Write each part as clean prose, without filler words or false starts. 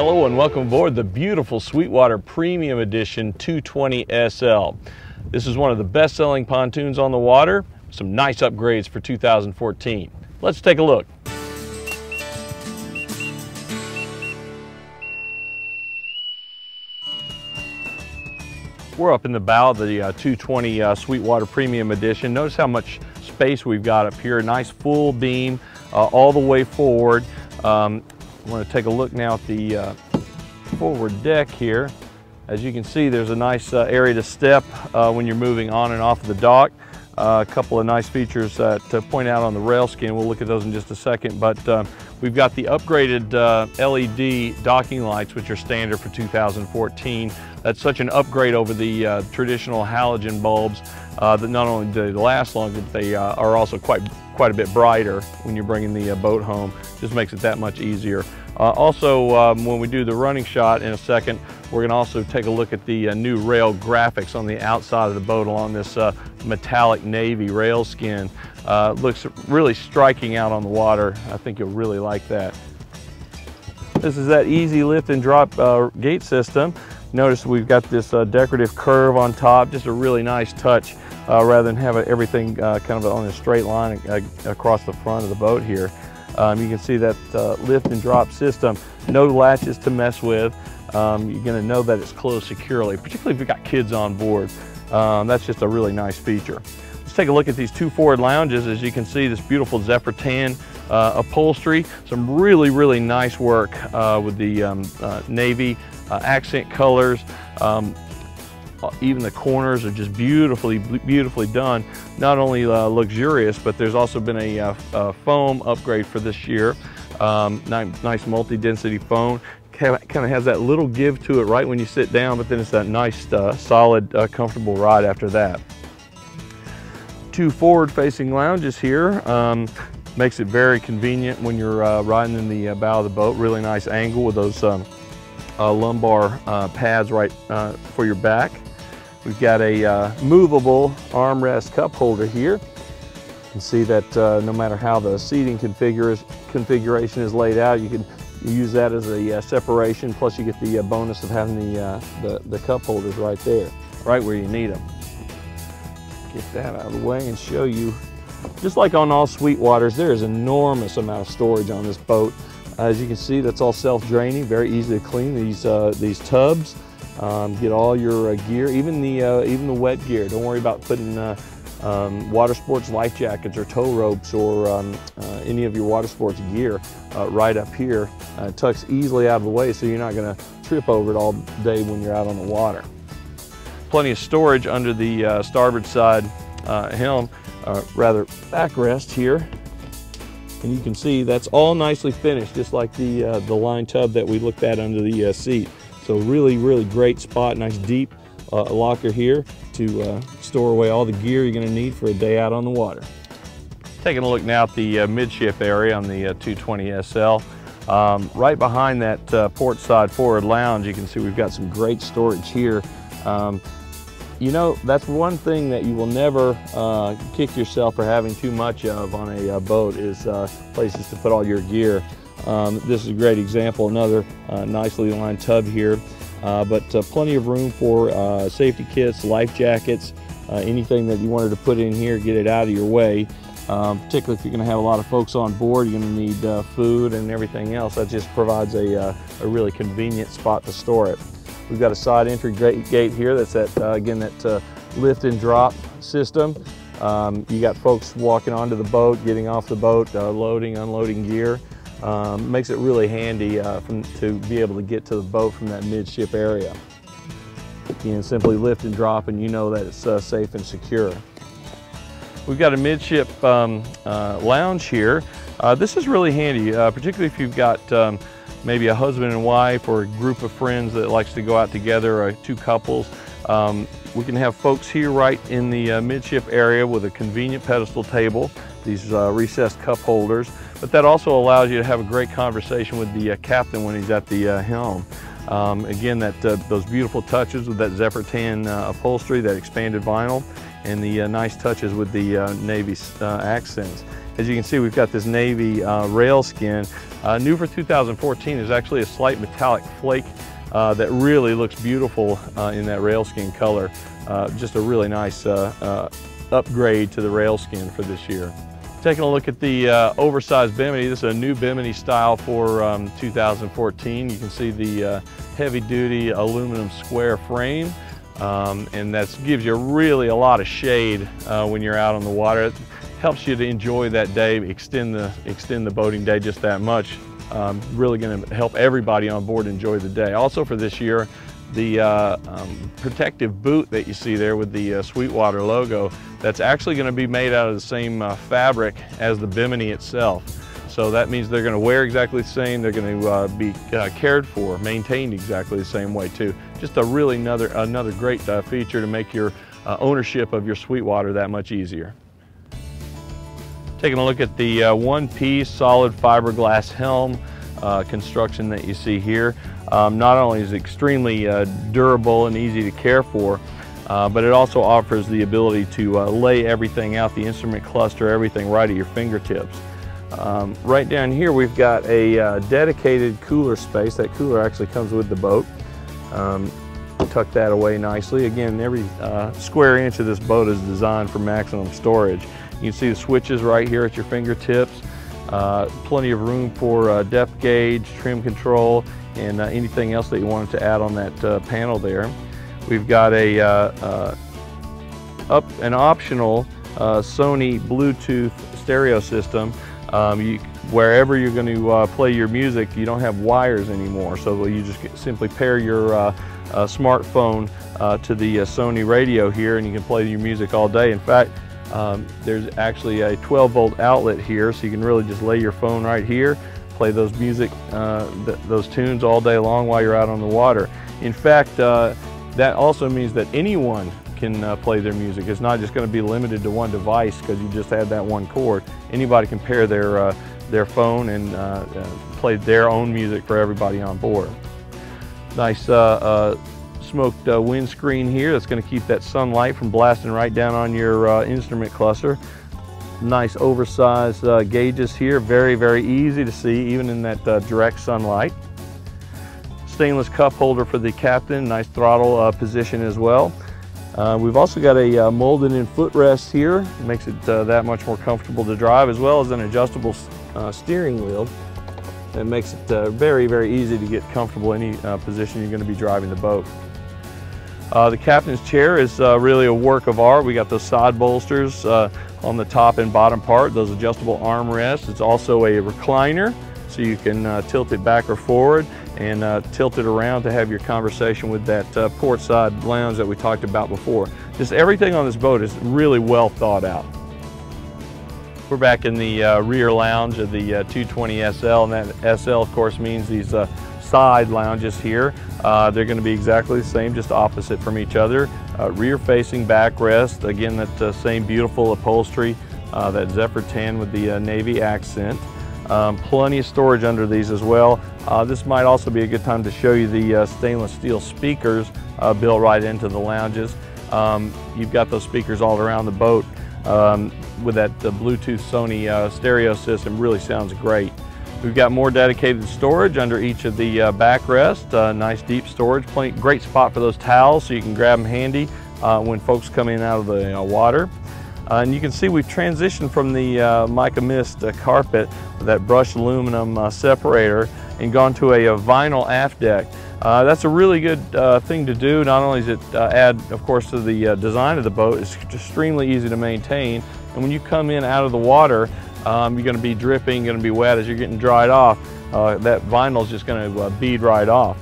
Hello and welcome aboard the beautiful Sweetwater Premium Edition 220 SL. This is one of the best-selling pontoons on the water. Some nice upgrades for 2014. Let's take a look. We're up in the bow of the 220 Sweetwater Premium Edition. Notice how much space we've got up here. Nice full beam all the way forward. I want to take a look now at the forward deck here. As you can see, there's a nice area to step when you're moving on and off of the dock. A couple of nice features to point out on the rail skin. We'll look at those in just a second, but we've got the upgraded LED docking lights, which are standard for 2014. That's such an upgrade over the traditional halogen bulbs that not only do they last longer, but they are also quite a bit brighter when you're bringing the boat home. Just makes it that much easier. Also, when we do the running shot in a second, we're going to also take a look at the new rail graphics on the outside of the boat along this metallic navy rail skin. Looks really striking out on the water. I think you'll really like that. This is that easy lift and drop gate system. Notice we've got this decorative curve on top, just a really nice touch rather than have everything kind of on a straight line across the front of the boat here. You can see that lift and drop system, no latches to mess with. You're going to know that it's closed securely, particularly if you've got kids on board. That's just a really nice feature. Let's take a look at these two forward lounges. As you can see, this beautiful zephyr tan upholstery, some really nice work with the navy accent colors. Even the corners are just beautifully done. Not only luxurious, but there's also been a foam upgrade for this year. Nice multi-density foam. Kind of has that little give to it right when you sit down, but then it's that nice, solid, comfortable ride after that. Two forward-facing lounges here. Makes it very convenient when you're riding in the bow of the boat. Really nice angle with those lumbar pads right for your back. We've got a movable armrest cup holder here. You can see that no matter how the seating configuration is laid out, you can use that as a separation, plus you get the bonus of having the cup holders right there, right where you need them. Get that out of the way and show you. Just like on all Sweetwaters, there is an enormous amount of storage on this boat. As you can see, that's all self-draining, very easy to clean these tubs. Get all your gear, even the wet gear. Don't worry about putting water sports life jackets or tow ropes or any of your water sports gear right up here. It tucks easily out of the way, so you're not going to trip over it all day when you're out on the water. Plenty of storage under the starboard side helm, rather backrest here. And you can see that's all nicely finished, just like the line tub that we looked at under the seat. So really great spot, nice deep locker here to store away all the gear you're going to need for a day out on the water. Taking a look now at the midship area on the 220 SL. Right behind that port side forward lounge, you can see we've got some great storage here. You know, that's one thing that you will never kick yourself for having too much of on a boat is places to put all your gear. This is a great example, another nicely lined tub here, but plenty of room for safety kits, life jackets, anything that you wanted to put in here, get it out of your way. Particularly if you're going to have a lot of folks on board, you're going to need food and everything else. That just provides a really convenient spot to store it. We've got a side entry gate here that's again that lift and drop system. You got folks walking onto the boat, getting off the boat, loading, unloading gear. Makes it really handy to be able to get to the boat from that midship area. You can simply lift and drop and you know that it's safe and secure. We've got a midship lounge here. This is really handy, particularly if you've got maybe a husband and wife or a group of friends that likes to go out together, or two couples. We can have folks here right in the midship area with a convenient pedestal table, these recessed cup holders, but that also allows you to have a great conversation with the captain when he's at the helm. Again, those beautiful touches with that zephyr tan upholstery, that expanded vinyl, and the nice touches with the navy accents. As you can see, we've got this navy rail skin. New for 2014 is actually a slight metallic flake that really looks beautiful in that rail skin color. Just a really nice upgrade to the rail skin for this year. Taking a look at the oversized bimini. This is a new bimini style for 2014. You can see the heavy-duty aluminum square frame, and that gives you really a lot of shade when you're out on the water. It helps you to enjoy that day, extend the boating day just that much. Really going to help everybody on board enjoy the day. Also for this year, the protective boot that you see there with the Sweetwater logo, that's actually going to be made out of the same fabric as the bimini itself. So that means they're going to wear exactly the same, they're going to be cared for, maintained exactly the same way too. Just a really another great feature to make your ownership of your Sweetwater that much easier. Taking a look at the one-piece solid fiberglass helm construction that you see here. Not only is it extremely durable and easy to care for, but it also offers the ability to lay everything out, the instrument cluster, everything right at your fingertips. Right down here we've got a dedicated cooler space. That cooler actually comes with the boat. Tuck that away nicely. Again, every square inch of this boat is designed for maximum storage. You can see the switches right here at your fingertips. Plenty of room for depth gauge, trim control, and anything else that you wanted to add on that panel there. We've got an optional Sony Bluetooth stereo system. Wherever you're going to play your music, you don't have wires anymore, so you just simply pair your smartphone to the Sony radio here, and you can play your music all day. In fact, there's actually a 12-volt outlet here, so you can really just lay your phone right here, play those those tunes all day long while you're out on the water. In fact, that also means that anyone can play their music. It's not just going to be limited to one device because you just had that one cord. Anybody can pair their phone and play their own music for everybody on board. Nice smoked windscreen here that's going to keep that sunlight from blasting right down on your instrument cluster. Nice oversized gauges here, very, very easy to see even in that direct sunlight. Stainless cup holder for the captain, nice throttle position as well. We've also got a molded in footrest here. It makes it that much more comfortable to drive, as well as an adjustable steering wheel. It makes it very, very easy to get comfortable any position you're going to be driving the boat. The captain's chair is really a work of art. We got those side bolsters on the top and bottom part, those adjustable armrests. It's also a recliner, so you can tilt it back or forward and tilt it around to have your conversation with that port side lounge that we talked about before. Just everything on this boat is really well thought out. We're back in the rear lounge of the 220 SL, and that SL of course means these side lounges here. They're going to be exactly the same, just opposite from each other. Rear facing backrest, again that same beautiful upholstery, that Zephyr tan with the navy accent. Plenty of storage under these as well. This might also be a good time to show you the stainless steel speakers built right into the lounges. You've got those speakers all around the boat with that Bluetooth Sony stereo system. Really sounds great. We've got more dedicated storage under each of the backrests. Nice deep storage, great spot for those towels so you can grab them handy when folks come in out of the water. And you can see we've transitioned from the mica mist carpet with that brushed aluminum separator and gone to a vinyl aft deck. That's a really good thing to do. Not only does it add, of course, to the design of the boat, it's extremely easy to maintain. And when you come in out of the water, you're going to be dripping, going to be wet as you're getting dried off. That vinyl is just going to bead right off,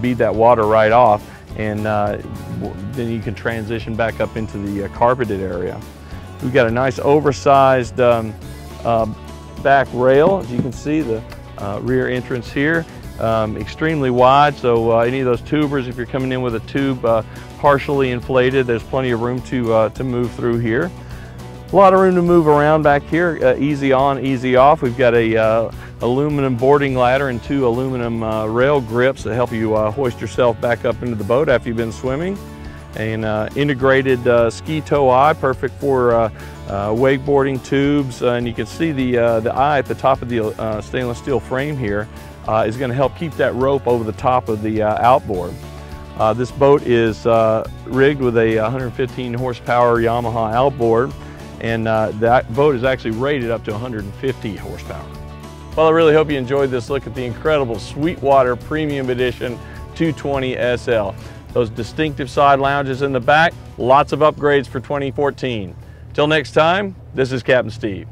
bead that water right off, and then you can transition back up into the carpeted area. We've got a nice oversized back rail. As you can see, the rear entrance here, extremely wide, so any of those tubers, if you're coming in with a tube partially inflated, there's plenty of room to move through here. A lot of room to move around back here, easy on, easy off. We've got a aluminum boarding ladder and two aluminum rail grips that help you hoist yourself back up into the boat after you've been swimming. An integrated ski tow eye, perfect for wakeboarding tubes, and you can see the eye at the top of the stainless steel frame here is going to help keep that rope over the top of the outboard. This boat is rigged with a 115 horsepower Yamaha outboard, and that boat is actually rated up to 150 horsepower. Well, I really hope you enjoyed this look at the incredible Sweetwater Premium Edition 220 SL. Those distinctive side lounges in the back, lots of upgrades for 2014. Till next time, this is Captain Steve.